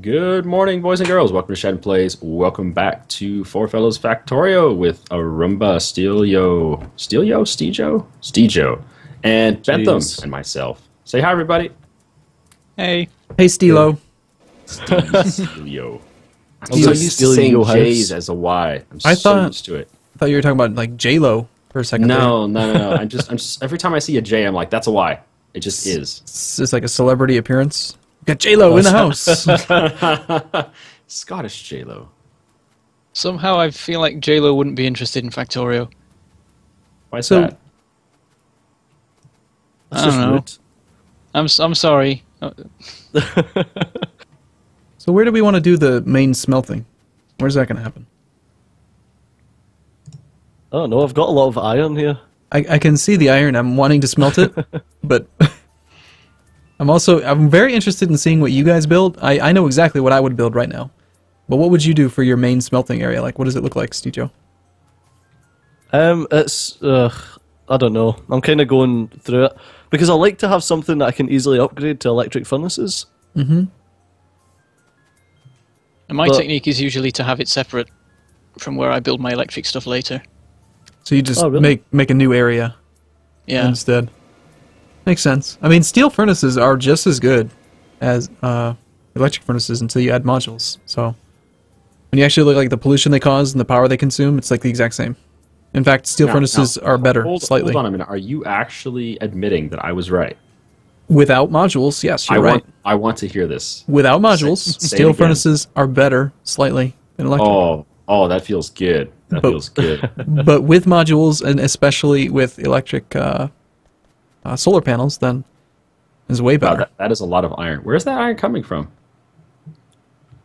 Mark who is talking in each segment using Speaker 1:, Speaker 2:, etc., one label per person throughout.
Speaker 1: Good morning, boys and girls. Welcome to Shed and Plays. Welcome back to Four Fellows Factorio with Arumba, Steejo, and Bentham,
Speaker 2: Jeez.
Speaker 1: and myself. Say hi, everybody.
Speaker 3: Hey.
Speaker 4: Hey, Steelo.
Speaker 1: Steelio. I'm so
Speaker 2: Yeah,
Speaker 1: used to
Speaker 2: Steelio
Speaker 1: saying
Speaker 2: house.
Speaker 1: J's as a Y. I'm
Speaker 4: I
Speaker 1: so
Speaker 4: thought-
Speaker 1: used to it.
Speaker 4: I thought you were talking about like J-Lo for a second.
Speaker 1: No. I'm just. Every time I see a J, I'm like, that's a Y. It just is.
Speaker 4: It's just like a celebrity appearance. We got J-Lo in the house.
Speaker 1: Scottish J-Lo.
Speaker 3: Somehow I feel like JLo wouldn't be interested in Factorio.
Speaker 1: Why is
Speaker 4: So-
Speaker 1: that?
Speaker 3: I don't know. I'm sorry.
Speaker 4: So where do we want to do the main smelting? Where's that going to happen?
Speaker 2: I don't know, I've got a lot of iron here.
Speaker 4: I can see the iron. I'm wanting to smelt it, but I'm very interested in seeing what you guys build. I know exactly what I would build right now. But what would you do for your main smelting area? Like, what does it look like, Steejo?
Speaker 2: It's, I don't know. I'm kind of going through it. Because I like to have something that I can easily upgrade to electric furnaces.
Speaker 4: Mm-hmm.
Speaker 3: And my
Speaker 2: But-
Speaker 3: technique is usually to have it separate from where I build my electric stuff later.
Speaker 4: So you just
Speaker 2: Oh, really?
Speaker 4: make a new area
Speaker 3: Yeah.
Speaker 4: instead. Makes sense. I mean, steel furnaces are just as good as electric furnaces until you add modules. So when you actually look like the pollution they cause and the power they consume, it's like the exact same. In fact, steel furnaces are better slightly.
Speaker 1: Hold on a minute. Are you actually admitting that I was right?
Speaker 4: Without modules, yes, you're right.
Speaker 1: I want to hear this.
Speaker 4: Without modules,
Speaker 1: say it
Speaker 4: steel
Speaker 1: again.
Speaker 4: furnaces are better slightly than electric.
Speaker 1: Oh, that feels good. That
Speaker 4: But-
Speaker 1: feels good.
Speaker 4: But with modules, and especially with electric solar panels, then is way
Speaker 1: Wow,
Speaker 4: better.
Speaker 1: that is a lot of iron. Where's that iron coming from?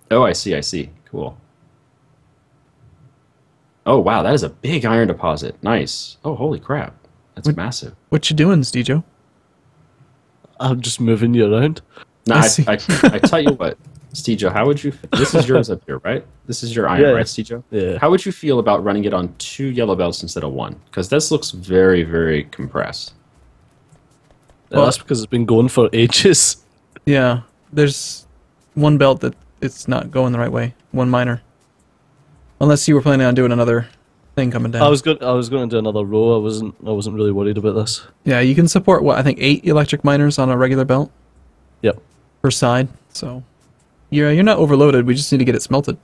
Speaker 1: Oh, I see. Cool. Oh, wow, that is a big iron deposit. Nice. Oh, holy crap. That's massive.
Speaker 4: What you doing, Steejo?
Speaker 2: I'm just moving you around.
Speaker 1: No,
Speaker 4: I
Speaker 1: I
Speaker 4: see.
Speaker 1: tell you what, Steejo, how would you... This is yours up here, right? This is your iron,
Speaker 2: Yeah.
Speaker 1: right, Steejo?
Speaker 2: Yeah.
Speaker 1: How would you feel about running it on 2 yellow belts instead of 1? Because this looks very, very compressed.
Speaker 2: Yeah, that's because it's been going for ages.
Speaker 4: Yeah, there's one belt that it's not going the right way. One minor. Unless you were planning on doing another thing coming down.
Speaker 2: I was going to do another row. I wasn't really worried about this.
Speaker 4: Yeah, you can support what I think 8 electric miners on a regular belt
Speaker 2: Yep.
Speaker 4: per side. So you're not overloaded. We just need to get it smelted.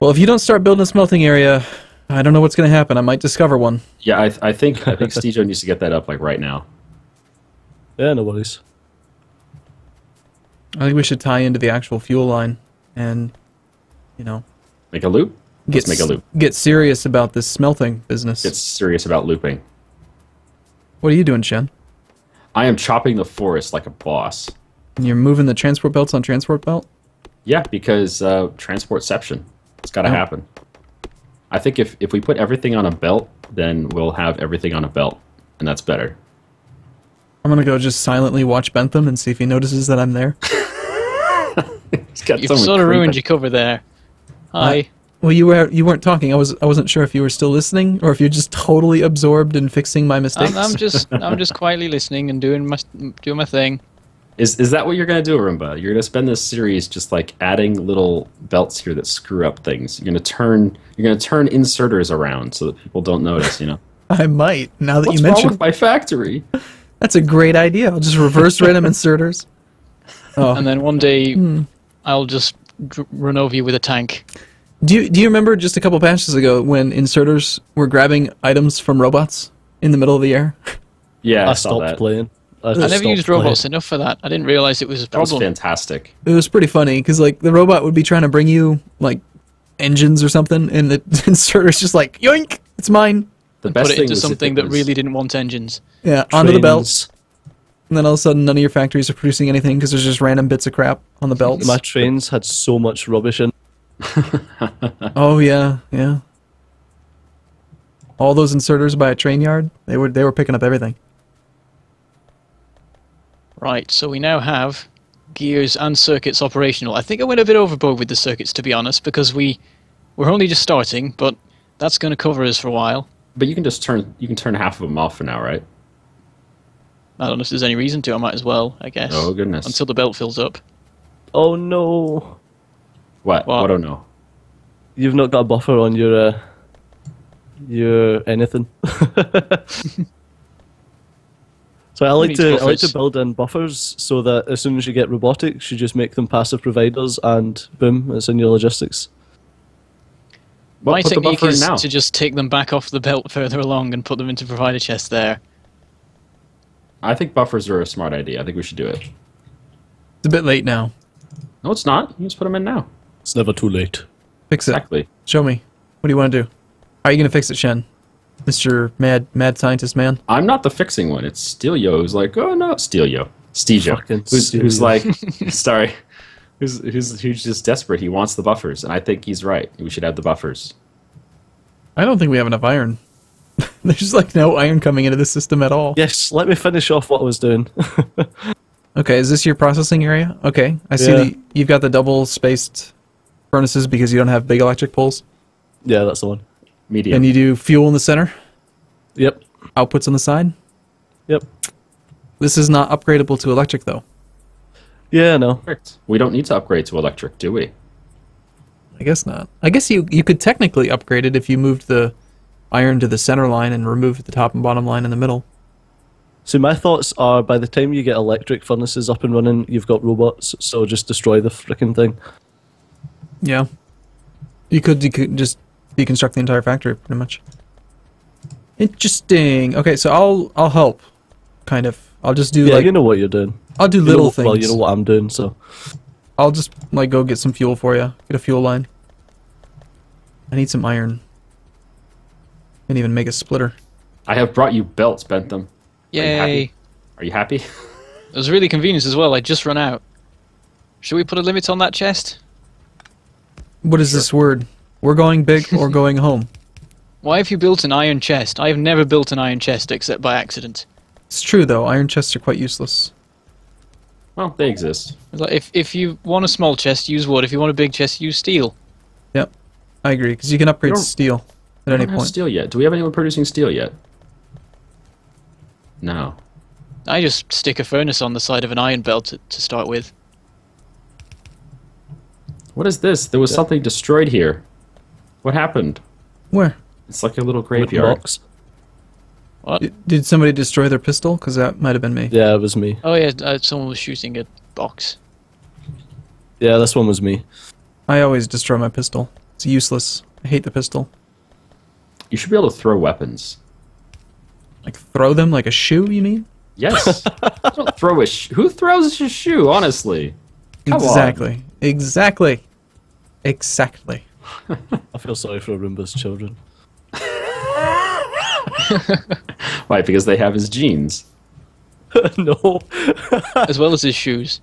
Speaker 4: Well, if you don't start building a smelting area, I don't know what's going to happen. I might discover one.
Speaker 1: Yeah, I think Steejo needs to get that up like right now.
Speaker 2: Yeah, no worries.
Speaker 4: I think we should tie into the actual fuel line and, you know,
Speaker 1: Make a loop? Let's make a loop.
Speaker 4: get serious about this smelting business.
Speaker 1: Get serious about looping.
Speaker 4: What are you doing, Shen?
Speaker 1: I am chopping the forest like a boss.
Speaker 4: And you're moving the transport belts on transport belt?
Speaker 1: Yeah, because transportception. It's got to
Speaker 4: Oh.
Speaker 1: happen. I think if we put everything on a belt, then we'll have everything on a belt, and that's better.
Speaker 4: I'm gonna go just silently watch Bentham and see if he notices that I'm there.
Speaker 1: He's got
Speaker 3: You've
Speaker 1: someone
Speaker 3: sort of ruined
Speaker 1: creeping.
Speaker 3: your cover there. Hi.
Speaker 4: Well, you weren't talking. I wasn't sure if you were still listening or if you're just totally absorbed in fixing my mistakes.
Speaker 3: I'm just quietly listening and doing my thing.
Speaker 1: Is that what you're gonna do, Arumba? You're gonna spend this series just like adding little belts here that screw up things. You're gonna turn inserters around so that people don't notice. You know.
Speaker 4: I might. Now that
Speaker 1: What's
Speaker 4: you
Speaker 1: wrong
Speaker 4: mentioned,
Speaker 1: with my factory?
Speaker 4: that's a great idea. I'll just reverse random inserters. Oh,
Speaker 3: And then one day I'll just run over you with a tank.
Speaker 4: do you remember just a couple patches ago when inserters were grabbing items from robots in the middle of the air?
Speaker 1: Yeah,
Speaker 2: I
Speaker 1: saw
Speaker 2: stopped
Speaker 1: that.
Speaker 2: playing.
Speaker 3: I never
Speaker 2: stopped
Speaker 3: used
Speaker 2: playing.
Speaker 3: robots enough for that. I didn't realize it was a
Speaker 1: That was
Speaker 3: problem.
Speaker 1: fantastic.
Speaker 4: It was pretty funny because like the robot would be trying to bring you like engines or something, and the inserter's just like yoink, it's mine.
Speaker 1: The
Speaker 3: And
Speaker 1: best
Speaker 3: put it
Speaker 1: thing
Speaker 3: into
Speaker 1: was if
Speaker 3: something
Speaker 1: it
Speaker 3: that
Speaker 1: was-
Speaker 3: really didn't want engines.
Speaker 4: Yeah, onto the belt.
Speaker 2: Trains.
Speaker 4: And then all of a sudden, none of your factories are producing anything because there's just random bits of crap on the belts.
Speaker 2: My trains had so much rubbish in.
Speaker 4: Oh yeah. All those inserters by a train yard, they were picking up everything.
Speaker 3: Right, so we now have gears and circuits operational. I think I went a bit overboard with the circuits, to be honest, because we're only just starting, but that's going to cover us for a while.
Speaker 1: But you can turn half of them off for now, right?
Speaker 3: I don't know if there's any reason to. I might as well, I guess.
Speaker 1: Oh goodness.
Speaker 3: Until the belt fills up.
Speaker 2: Oh no!
Speaker 1: What?
Speaker 3: What?
Speaker 1: I don't know.
Speaker 2: You've not got a buffer on your anything. So I like
Speaker 3: needs
Speaker 2: to
Speaker 3: buffers?
Speaker 2: build in buffers so that as soon as you get robotics, you just make them passive providers, and boom, it's in your logistics.
Speaker 1: Well,
Speaker 3: My
Speaker 1: put the
Speaker 3: technique
Speaker 1: buffer in
Speaker 3: is
Speaker 1: now.
Speaker 3: to just take them back off the belt further along and put them into provider chests there.
Speaker 1: I think buffers are a smart idea. I think we should do it.
Speaker 4: It's a bit late now.
Speaker 1: No, it's not. You just put them in now.
Speaker 2: It's never too late.
Speaker 4: Fix it.
Speaker 1: Exactly.
Speaker 4: Show me. What do you want to do? How are you going to fix it, Shen? Mr. Mad Scientist Man?
Speaker 1: I'm not the fixing one. It's Steelio who's like, oh no, Steelio. Steejo.
Speaker 2: Fucking
Speaker 1: Who's
Speaker 2: Steelio.
Speaker 1: like, sorry. Who's just desperate. He wants the buffers. And I think he's right. We should have the buffers.
Speaker 4: I don't think we have enough iron. There's like no iron coming into the system at all.
Speaker 2: Yes, let me finish off what I was doing.
Speaker 4: Okay, is this your processing area? Okay, I see
Speaker 2: Yeah.
Speaker 4: that you've got the double spaced furnaces because you don't have big electric poles.
Speaker 2: Yeah, that's the one.
Speaker 1: Medium.
Speaker 4: And you do fuel in the center,
Speaker 2: Yep.
Speaker 4: outputs on the side.
Speaker 2: Yep.
Speaker 4: This is not upgradable to electric though.
Speaker 2: Yeah, no.
Speaker 1: Perfect. We don't need to upgrade to electric, do we?
Speaker 4: I guess not. I guess you could technically upgrade it if you moved the iron to the center line and removed the top and bottom line in the middle.
Speaker 2: So my thoughts are, by the time you get electric furnaces up and running, you've got robots, so just destroy the frickin' thing.
Speaker 4: Yeah. You could just deconstruct the entire factory, pretty much. Interesting. Okay, so I'll help, kind of. I'll just do
Speaker 2: Yeah,
Speaker 4: like
Speaker 2: you know what you're doing.
Speaker 4: I'll do
Speaker 2: You know
Speaker 4: little
Speaker 2: what-
Speaker 4: things.
Speaker 2: Well, you know what I'm doing, so...
Speaker 4: I'll just like go get some fuel for you. Get a fuel line. I need some iron. Can't even make a splitter.
Speaker 1: I have brought you belts, Bentham. Are you
Speaker 3: Yay!
Speaker 1: happy? Are you happy?
Speaker 3: It was really convenient as well. I just run out. Should we put a limit on that chest?
Speaker 4: What is this word? We're going big or going home.
Speaker 3: Why have you built an iron chest? I have never built an iron chest except by accident.
Speaker 4: It's true though. Iron chests are quite useless.
Speaker 1: Well, they exist.
Speaker 3: It's like if you want a small chest, use wood. If you want a big chest, use steel.
Speaker 4: Yep, I agree because you can upgrade
Speaker 1: We
Speaker 4: to
Speaker 1: don't-
Speaker 4: steel at
Speaker 1: I
Speaker 4: any
Speaker 1: don't have
Speaker 4: point.
Speaker 1: steel yet. Do we have anyone producing steel yet? No.
Speaker 3: I just stick a furnace on the side of an iron belt to start with.
Speaker 1: What is this? There was
Speaker 2: Yeah.
Speaker 1: something destroyed here. What happened?
Speaker 4: Where?
Speaker 1: It's like a little
Speaker 2: Wooden
Speaker 1: graveyard.
Speaker 2: box.
Speaker 3: What?
Speaker 4: Did somebody destroy their pistol? Because that might have been me.
Speaker 2: Yeah, it was me.
Speaker 3: Oh yeah, someone was shooting a box.
Speaker 2: Yeah, this one was me.
Speaker 4: I always destroy my pistol. It's useless. I hate the pistol.
Speaker 1: You should be able to throw weapons.
Speaker 4: Like throw them like a shoe, you mean?
Speaker 1: Yes. Don't throw a who throws a shoe, honestly? Come on.
Speaker 4: Exactly. Exactly. Exactly.
Speaker 2: I feel sorry for Arumba's children.
Speaker 1: Why? Because they have his genes.
Speaker 2: No,
Speaker 3: As well as his shoes.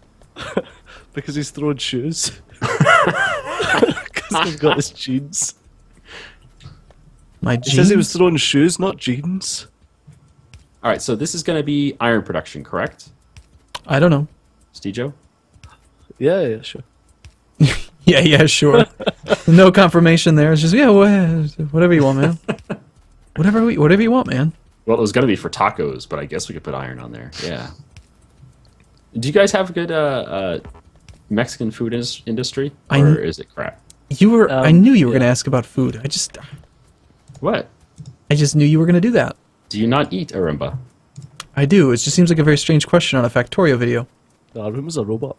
Speaker 2: because he's throwing shoes. Because they've got his jeans.
Speaker 4: My
Speaker 2: He says he was
Speaker 4: jeans?
Speaker 2: throwing shoes, not jeans.
Speaker 1: All right, so this is going to be iron production, correct?
Speaker 4: I don't know.
Speaker 1: Steejo?
Speaker 2: Yeah, yeah, sure.
Speaker 4: Yeah, sure. No confirmation there. It's just whatever you want, man. Whatever you want, man.
Speaker 1: Well, it was going to be for tacos, but I guess we could put iron on there. Yeah. Do you guys have a good Mexican food industry?
Speaker 4: I
Speaker 1: Or
Speaker 4: kn-
Speaker 1: is it crap?
Speaker 4: You were. I
Speaker 2: Um,
Speaker 4: knew you were
Speaker 2: yeah.
Speaker 4: going to ask about food.
Speaker 1: What?
Speaker 4: I just knew you were going to do that.
Speaker 1: Do you not eat Arumba?
Speaker 4: I do. It just seems like a very strange question on a Factorio video.
Speaker 2: No, Arumba's a robot.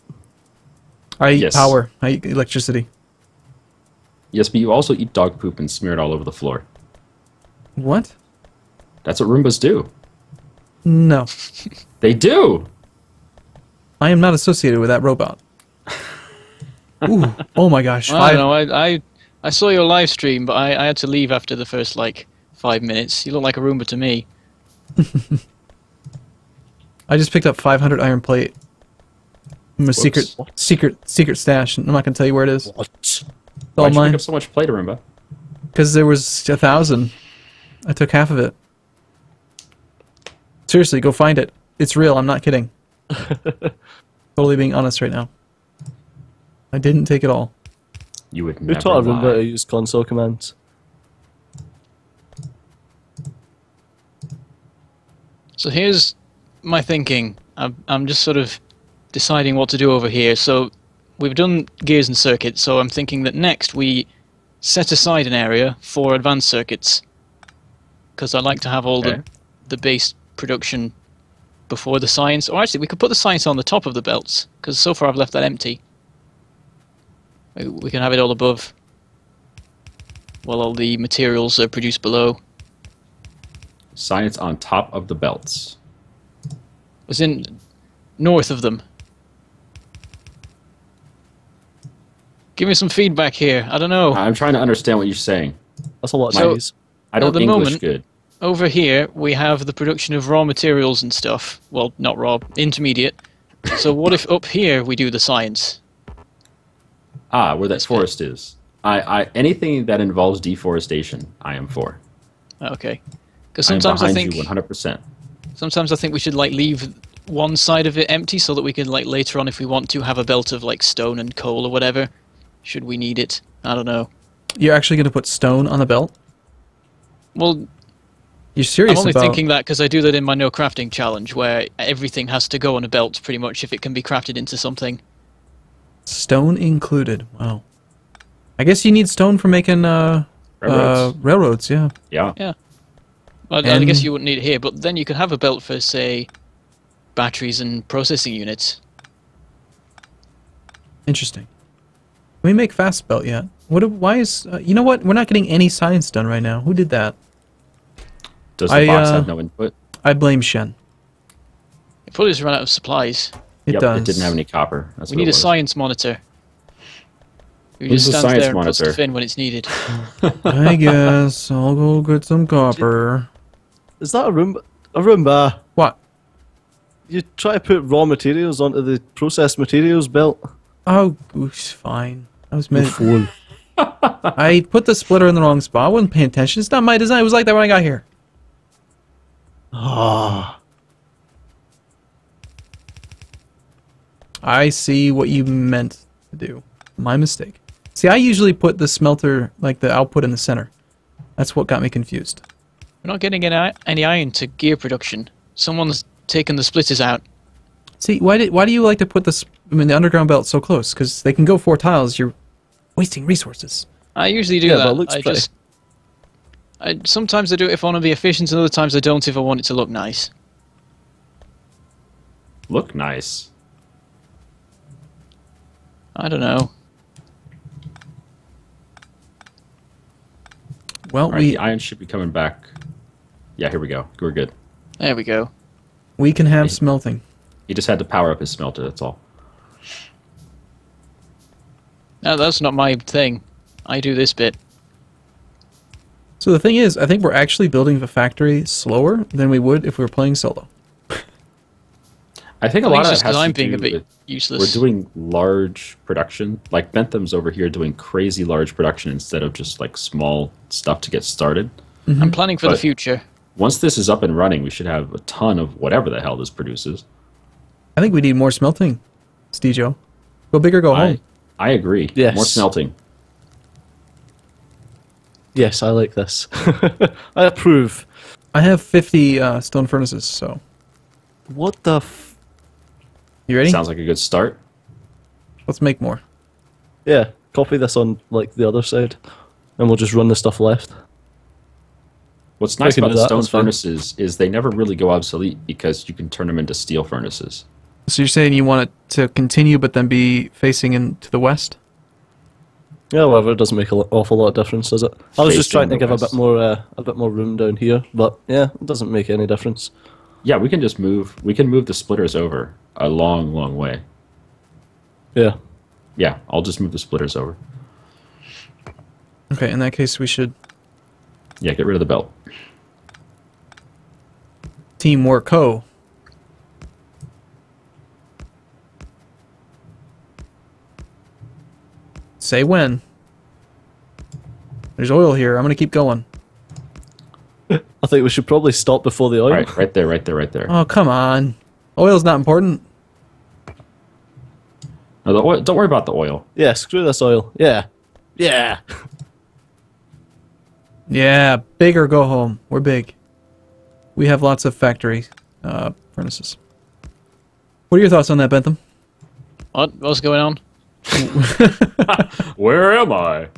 Speaker 4: I eat
Speaker 1: Yes.
Speaker 4: power. I eat electricity.
Speaker 1: Yes, but you also eat dog poop and smear it all over the floor.
Speaker 4: What?
Speaker 1: That's what Roombas do.
Speaker 4: No.
Speaker 1: They do!
Speaker 4: I am not associated with that robot. Ooh. Oh my gosh.
Speaker 3: I don't know. I saw your live stream, but I had to leave after the first like 5 minutes. You look like a Roomba to me.
Speaker 4: I just picked up 500 iron plate. From a
Speaker 1: Whoops.
Speaker 4: secret stash. I'm not going to tell you where it is.
Speaker 2: What?
Speaker 4: It's all
Speaker 1: Why'd you
Speaker 4: mine.
Speaker 1: pick up so much plate, Arumba?
Speaker 4: Because there was 1,000. I took half of it. Seriously, go find it. It's real. I'm not kidding. Totally being honest right now. I didn't take it all.
Speaker 1: You would
Speaker 2: Who
Speaker 1: never
Speaker 2: taught Arumba
Speaker 1: lie.
Speaker 2: to use console commands?
Speaker 3: So here's my thinking. I'm just sort of deciding what to do over here. So we've done gears and circuits, so I'm thinking that next we set aside an area for advanced circuits, because I like to have all the base production before the science. Or actually, we could put the science on the top of the belts, because so far I've left that empty. We can have it all above, while all the materials are produced below.
Speaker 1: Science on top of the belts.
Speaker 3: As in, north of them. Give me some feedback here. I don't know.
Speaker 1: I'm trying to understand what you're saying.
Speaker 2: That's a lot of
Speaker 3: So-
Speaker 2: noise.
Speaker 1: I don't
Speaker 3: At the
Speaker 1: English
Speaker 3: moment-
Speaker 1: good.
Speaker 3: Over here, we have the production of raw materials and stuff. Well, not raw, intermediate. So what if up here we do the science?
Speaker 1: Ah, where that
Speaker 3: That's
Speaker 1: forest is. Anything that involves deforestation, I am for.
Speaker 3: Okay. Because
Speaker 1: I am
Speaker 3: sometimes I
Speaker 1: behind
Speaker 3: think
Speaker 1: you 100%.
Speaker 3: sometimes I think we should like leave one side of it empty so that we can like later on, if we want to, have a belt of like stone and coal or whatever. Should we need it? I don't know.
Speaker 4: You're actually going to put stone on the belt?
Speaker 3: Well,
Speaker 4: You're serious
Speaker 3: I'm only
Speaker 4: about...
Speaker 3: thinking that because I do that in my no crafting challenge, where everything has to go on a belt pretty much if it can be crafted into something.
Speaker 4: Stone included. Wow. I guess you need stone for making railroads, yeah.
Speaker 1: Yeah.
Speaker 3: Yeah. Well, I guess
Speaker 4: And-
Speaker 3: you wouldn't need it here, but then you could have a belt for, say, batteries and processing units.
Speaker 4: Interesting. Can we make fast belt yet? Why is... you know what? We're not getting any science done right now. Who did that?
Speaker 1: Does the
Speaker 4: I,
Speaker 1: box have no input?
Speaker 4: I blame Shen.
Speaker 3: It probably just run out of supplies.
Speaker 4: It
Speaker 1: Yep,
Speaker 4: does.
Speaker 1: it didn't have any copper. That's
Speaker 3: We
Speaker 1: what
Speaker 3: need
Speaker 1: it
Speaker 3: a
Speaker 1: was.
Speaker 3: science monitor. Who
Speaker 1: Who's
Speaker 3: just
Speaker 1: the
Speaker 3: stands
Speaker 1: science
Speaker 3: there and puts
Speaker 1: monitor?
Speaker 3: stuff in when it's needed.
Speaker 4: I guess I'll go get some copper.
Speaker 2: Is that a Arumba? Arumba,
Speaker 4: What?
Speaker 2: you try to put raw materials onto the processed materials belt?
Speaker 4: Oh, goose, fine. I was meant...
Speaker 2: Fool.
Speaker 4: I put the splitter in the wrong spot. I wasn't paying attention. It's not my design. It was like that when I got here.
Speaker 2: Ah.
Speaker 4: I see what you meant to do. My mistake. See, I usually put the smelter, like the output in the center. That's what got me confused.
Speaker 3: We're not getting any iron to gear production. Someone's taken the splitters out.
Speaker 4: See, why do you like to put the underground belt so close? Because they can go 4 tiles. You're wasting resources.
Speaker 3: I usually do
Speaker 2: Yeah,
Speaker 3: that.
Speaker 2: but it looks
Speaker 3: I
Speaker 2: pretty.
Speaker 3: just... sometimes I do it if I want to be efficient, and other times I don't if I want it to look nice.
Speaker 1: Look nice.
Speaker 3: I don't know.
Speaker 4: Well,
Speaker 1: All right, the iron should be coming back. Yeah, here we go. We're good.
Speaker 3: There we go.
Speaker 4: we can have smelting.
Speaker 1: He just had to power up his smelter, that's all.
Speaker 3: No, that's not my thing. I do this bit.
Speaker 4: So the thing is, I think we're actually building the factory slower than we would if we were playing solo.
Speaker 1: I think a
Speaker 3: I think
Speaker 1: lot
Speaker 3: it's
Speaker 1: of
Speaker 3: just
Speaker 1: it has
Speaker 3: because
Speaker 1: to
Speaker 3: I'm being
Speaker 1: do
Speaker 3: a bit
Speaker 1: with
Speaker 3: useless.
Speaker 1: we're doing large production. Like Bentham's over here doing crazy large production instead of just like small stuff to get started.
Speaker 3: I'm planning for the
Speaker 1: But-
Speaker 3: future.
Speaker 1: Once this is up and running, we should have a ton of whatever the hell this produces.
Speaker 4: I think we need more smelting, Steejo. Go big or go home.
Speaker 1: I agree.
Speaker 2: Yes.
Speaker 1: More smelting.
Speaker 2: Yes, I like this. I approve.
Speaker 4: I have 50 stone furnaces, so...
Speaker 2: What the f...
Speaker 4: You ready?
Speaker 1: Sounds like a good start.
Speaker 4: Let's make more.
Speaker 2: Yeah, copy this on, like, the other side. And we'll just run the stuff left.
Speaker 1: What's nice
Speaker 2: can
Speaker 1: about
Speaker 2: do
Speaker 1: the
Speaker 2: that,
Speaker 1: stone
Speaker 2: that's fine.
Speaker 1: furnaces is they never really go obsolete because you can turn them into steel furnaces.
Speaker 4: So you're saying you want it to continue, but then be facing into the west?
Speaker 2: Yeah, whatever, it doesn't make an awful lot of difference, does it? I was just
Speaker 1: Facing
Speaker 2: trying to
Speaker 1: the
Speaker 2: give
Speaker 1: west.
Speaker 2: a bit more room down here, but yeah, it doesn't make any difference.
Speaker 1: Yeah, we can just move. We can move the splitters over a long, long way.
Speaker 2: Yeah.
Speaker 1: Yeah, I'll just move the splitters over.
Speaker 4: Okay, in that case, we should
Speaker 1: Yeah, get rid of the belt.
Speaker 4: teamwork co. Say when. There's oil here. I'm gonna keep going.
Speaker 2: I think we should probably stop before the oil.
Speaker 1: All right, right there, right there, right there.
Speaker 4: Oh, come on. Oil's not important.
Speaker 1: No, the oil, don't worry about the oil.
Speaker 2: Yeah, screw this oil. Yeah. Yeah.
Speaker 4: Yeah, big or go home. We're big. We have lots of factory furnaces. What are your thoughts on that, Bentham?
Speaker 3: What's going on?
Speaker 1: Where am I?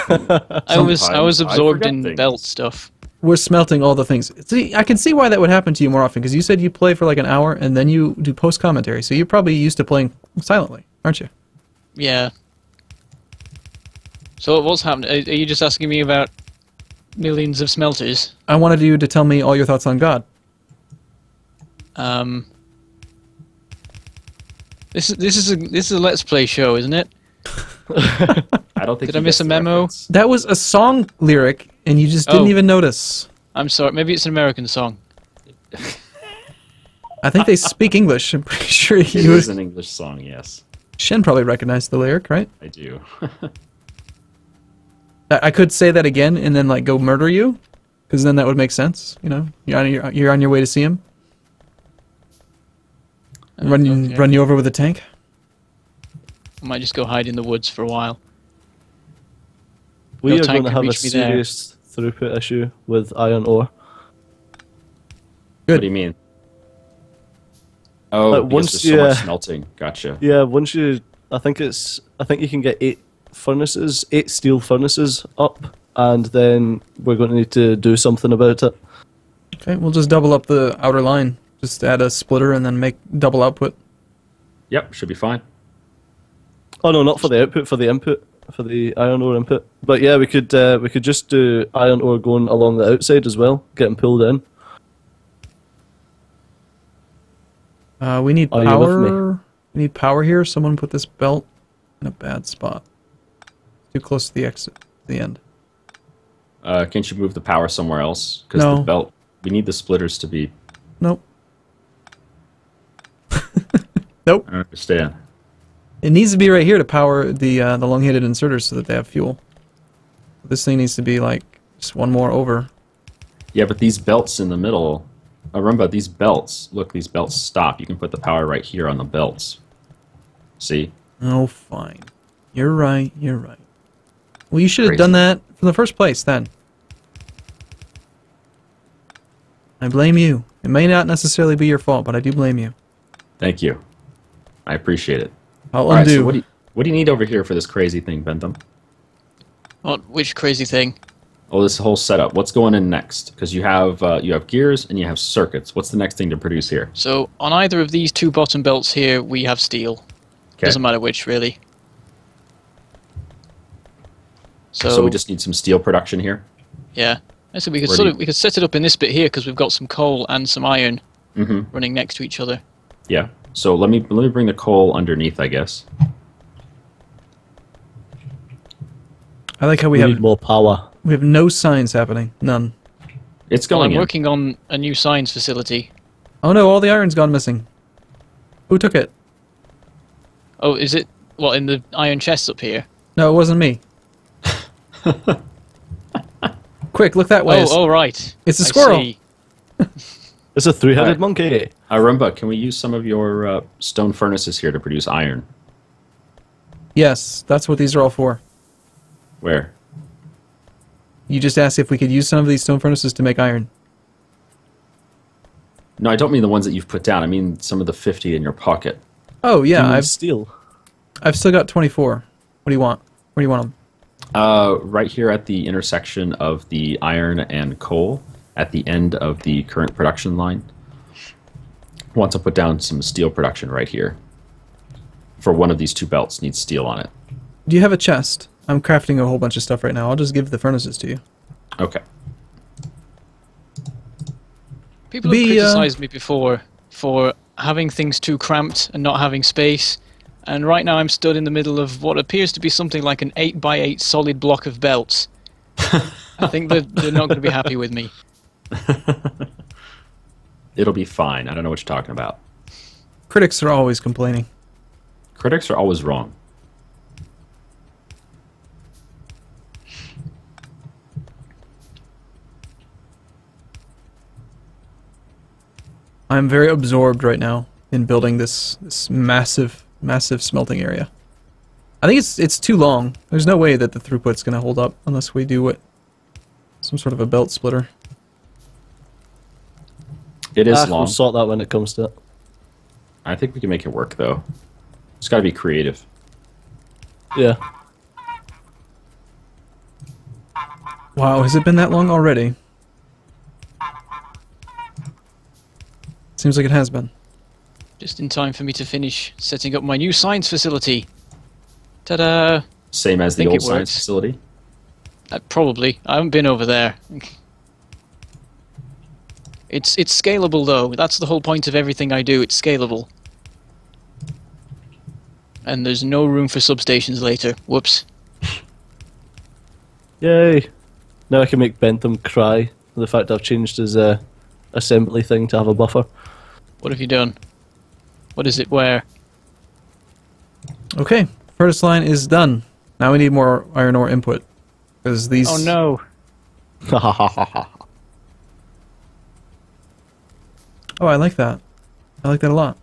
Speaker 3: I was
Speaker 1: Sometimes I
Speaker 3: absorbed
Speaker 1: forget
Speaker 3: in
Speaker 1: things.
Speaker 3: belt stuff.
Speaker 4: We're smelting all the things. See, I can see why that would happen to you more often, because you said you play for like an hour and then you do post commentary, so you're probably used to playing silently, aren't you?
Speaker 3: Yeah. So what's happening? Are you just asking me about millions of smelters?
Speaker 4: I wanted you to tell me all your thoughts on God.
Speaker 3: This is a Let's Play show, isn't it?
Speaker 1: I don't think.
Speaker 3: Did I miss a memo?
Speaker 1: Reference.
Speaker 4: That was a song lyric, and you just didn't
Speaker 3: Oh.
Speaker 4: even notice.
Speaker 3: I'm sorry. Maybe it's an American song.
Speaker 4: I think they speak English. I'm pretty sure
Speaker 1: It
Speaker 4: you.
Speaker 1: is an English song. Yes,
Speaker 4: Shen probably recognized the lyric, right?
Speaker 1: I do.
Speaker 4: I could say that again and then like go murder you, because then that would make sense. You know, you're on your way to see him.
Speaker 3: Okay.
Speaker 4: Run you over with a tank.
Speaker 3: I might just go hide in the woods for a while.
Speaker 2: We
Speaker 3: No
Speaker 2: are
Speaker 3: tank
Speaker 2: going to
Speaker 3: can
Speaker 2: have a
Speaker 3: reach me there.
Speaker 2: serious throughput issue with iron ore.
Speaker 4: Good.
Speaker 1: What do you mean? Oh,
Speaker 2: Like,
Speaker 1: because
Speaker 2: once
Speaker 1: there's so
Speaker 2: you,
Speaker 1: much smelting. Gotcha.
Speaker 2: Yeah, once you, I think you can get 8 steel furnaces up, and then we're going to need to do something about it.
Speaker 4: Okay, we'll just double up the outer line. Just add a splitter and then make double output.
Speaker 1: Yep, should be fine.
Speaker 2: Oh no, not for the output, for the input, for the iron ore input. But yeah, we could just do iron ore going along the outside as well, getting pulled in.
Speaker 4: We need
Speaker 2: Are you with
Speaker 4: power. We need power here. Someone put this belt in a bad spot. Too close to the exit. The end.
Speaker 1: Can't you move the power somewhere else? Because
Speaker 4: No.
Speaker 1: the belt. We need the splitters to be.
Speaker 4: Nope. Nope.
Speaker 1: I don't understand.
Speaker 4: It needs to be right here to power the long-headed inserters so that they have fuel. This thing needs to be like just one more over.
Speaker 1: Yeah, but these belts in the middle. Arumba, these belts. Look, these belts stop. You can put the power right here on the belts. See?
Speaker 4: Oh, fine. You're right. You're right. Well, you should have
Speaker 1: Crazy.
Speaker 4: done that from the first place then. I blame you. It may not necessarily be your fault, but I do blame you.
Speaker 1: Thank you. I appreciate it.
Speaker 4: I'll
Speaker 1: All right,
Speaker 4: undo.
Speaker 1: so what do you need over here for this crazy thing, Bentham?
Speaker 3: Which crazy thing?
Speaker 1: Oh, this whole setup. What's going in next? Because you have gears and you have circuits. What's the next thing to produce here?
Speaker 3: So on either of these two bottom belts here, we have steel.
Speaker 1: Okay.
Speaker 3: Doesn't matter which, really.
Speaker 1: So we just need some steel production here.
Speaker 3: Yeah. So we could
Speaker 1: Where do
Speaker 3: we could set it up in this bit here because we've got some coal and some iron
Speaker 1: Mm-hmm.
Speaker 3: running next to each other.
Speaker 1: Yeah. So let me bring the coal underneath, I guess.
Speaker 4: I like how
Speaker 2: We
Speaker 4: we
Speaker 2: need
Speaker 4: have
Speaker 2: more power.
Speaker 4: no signs happening. None.
Speaker 1: It's
Speaker 3: Well,
Speaker 1: going
Speaker 3: I'm
Speaker 1: in.
Speaker 3: working on a new science facility.
Speaker 4: Oh no, all the iron's gone missing. Who took it?
Speaker 3: Oh, is it what in the iron chests up here?
Speaker 4: No, it wasn't me. Quick, look that way.
Speaker 3: Oh, right.
Speaker 4: It's a
Speaker 3: I
Speaker 4: squirrel.
Speaker 3: see.
Speaker 2: It's a three-headed
Speaker 1: Right.
Speaker 2: monkey.
Speaker 1: Arumba, can we use some of your stone furnaces here to produce iron?
Speaker 4: Yes, that's what these are all for.
Speaker 1: Where?
Speaker 4: You just asked if we could use some of these stone furnaces to make iron.
Speaker 1: No, I don't mean the ones that you've put down. I mean some of the 50 in your pocket.
Speaker 4: Oh yeah,
Speaker 2: You need
Speaker 4: I've
Speaker 2: steel.
Speaker 4: still got 24. What do you want? Where do you want them?
Speaker 1: Right here at the intersection of the iron and coal, at the end of the current production line. Want to put down some steel production right here. For one of these two belts needs steel on it.
Speaker 4: Do you have a chest? I'm crafting a whole bunch of stuff right now. I'll just give the furnaces to you.
Speaker 1: Okay.
Speaker 3: People have
Speaker 4: Be,
Speaker 3: criticized me before for having things too cramped and not having space. And right now I'm stood in the middle of what appears to be something like an 8x8 solid block of belts. I think that they're not going to be happy with me.
Speaker 1: It'll be fine. I don't know what you're talking about.
Speaker 4: Critics are always complaining.
Speaker 1: Critics are always wrong.
Speaker 4: I'm very absorbed right now in building this massive smelting area. I think it's too long. There's no way that the throughput's going to hold up unless we do some sort of a belt splitter.
Speaker 1: It is
Speaker 2: We'll
Speaker 1: long.
Speaker 2: sort that when it comes to it.
Speaker 1: I think we can make it work, though. It's got to be creative.
Speaker 2: Yeah.
Speaker 4: Wow, has it been that long already? Seems like it has been.
Speaker 3: Just in time for me to finish setting up my new science facility. Ta-da!
Speaker 1: Same as the
Speaker 3: Think
Speaker 1: old
Speaker 3: it
Speaker 1: science
Speaker 3: works.
Speaker 1: facility.
Speaker 3: Probably. I haven't been over there. It's scalable though. That's the whole point of everything I do. It's scalable. And there's no room for substations later. Whoops.
Speaker 2: Yay! Now I can make Bentham cry for the fact I've changed his assembly thing to have a buffer.
Speaker 3: What have you done? What is it? Where?
Speaker 4: Okay, furnace line is done. Now we need more iron ore input. Because these...
Speaker 3: Oh no!
Speaker 4: Oh, I like that. I like that a lot.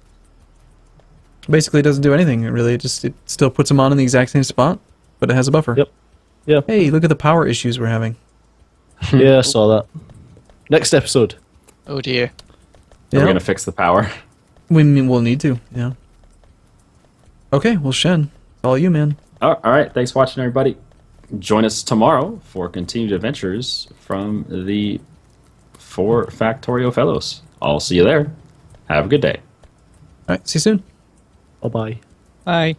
Speaker 4: Basically, it doesn't do anything, really. It still puts them on in the exact same spot, but it has a buffer.
Speaker 2: Yep. Yeah.
Speaker 4: Hey, look at the power issues we're having.
Speaker 2: Yeah, I saw that. Next episode.
Speaker 3: Oh dear.
Speaker 1: We're
Speaker 4: Yeah,
Speaker 1: going to fix the power.
Speaker 4: we'll need to, yeah. Okay, well, Shen, it's all you, man.
Speaker 1: All right. Thanks for watching, everybody. Join us tomorrow for continued adventures from the 4 Factorio Fellows. I'll see you there. Have a good day.
Speaker 4: Alright, see you soon.
Speaker 2: Bye-bye.
Speaker 3: Bye.